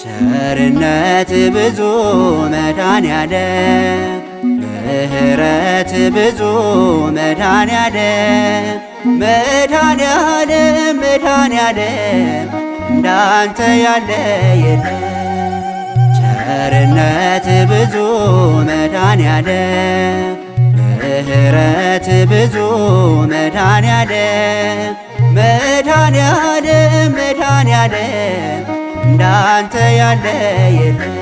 ቸርነት ብዙ መድኃኔዓለም ምሕረት ብዙ መድኃኔዓለም መድኃኔዓለም መድኃኔዓለም እንዳንተ ያለ የለም። ቸርነት ብዙ መድኃኔዓለም ምሕረት ብዙ መድኃኔዓለም መድኃኔዓለም መድኃኔዓለም እንዳንተ ያለ የለም።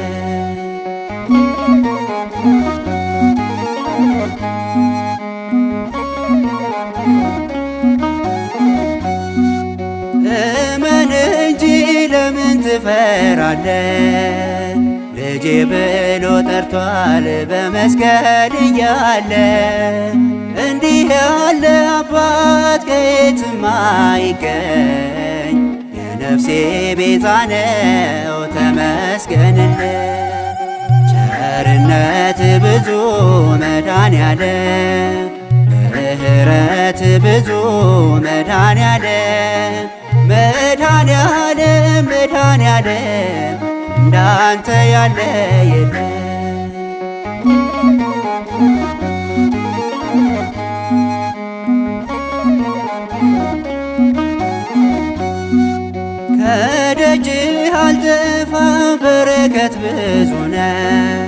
እመን እንጂ ለምን ትፈራለህ? ልጄ ብሎ ጠርቷል በመስቀል እያለ። እንዲህ ያለ አባት ከየትም አይገኝ፣ የነፍሴ ቤዛ ነው ተመስገንለት። ቸርነት ብዙ መድኃኔዓለም ምሕረት ብዙ መድኃኔዓለም መድኃኔዓለም መድኃኔዓለም እንዳንተ ያለ የለም። ከደጅህ አልጠፋ በረከት ብዙ ነው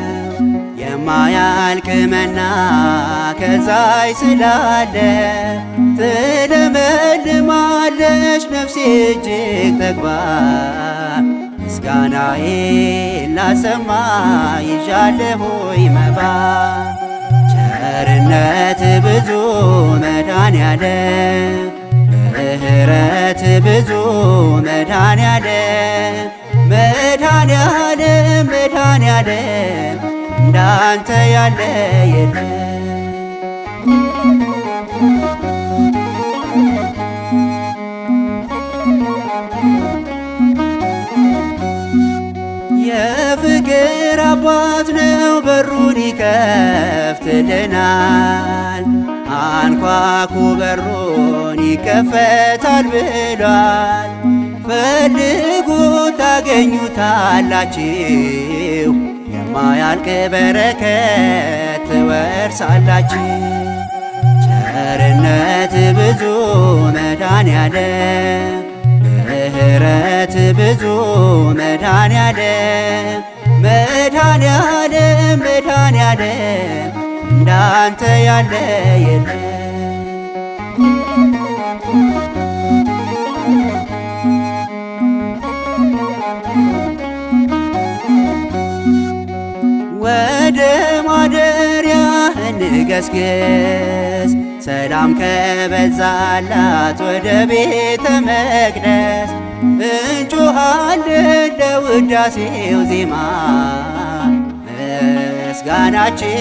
የማያልቅ መና ከላይ ስላለ። ትለመልማለች ነፍሴ እጅግ ጠግባ ምስጋናዬን ላሰማ ይዣለሁኝ መባ። ቸርነት ብዙ መድኃኔዓለም ምሕረት ብዙ መድኃኔዓለም መድኃኔዓለም መድኃኔዓለም እንዳንተ ያለ የለም። የፍቅር አባት ነው በሩን ይከፍትልናል። አንኳኩ በሩን ይከፈታል ብሏል። ፈልጉ ታገኙታላችሁ፣ የማያልቅ በረከት ትወርሳላችሁ። ቸርነት ብዙ መድኃኔዓለም ምሕረት ብዙ መድኃኔዓለም መድኃኔዓለም መድኃኔዓለም እንዳንተ ያለ የለም። ወደ ማደሪያህ እንገስግስ፣ ሰላም ከበዛላት ወደ ቤተ መቅደስ። እንጮኻለን ለውዳሴው ዜማ፣ ምስጋናችን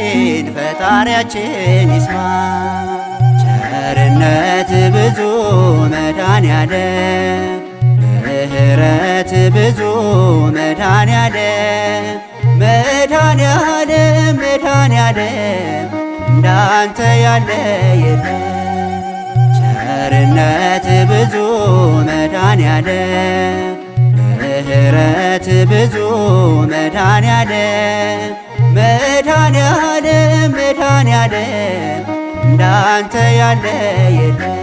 ፈጣሪያችን ይስማ። ቸርነት ብዙ መድኃኔዓለም ምሕረት ብዙ መድኃኔዓለም መድኃኔዓለም መድኃኔዓለም እንዳንተ ያለ የለም። ቸርነት ብዙ መድኃኔዓለም ምሕረት ብዙ መድኃኔዓለም መድኃኔዓለም መድኃኔዓለም እንዳንተ ያለ የለም።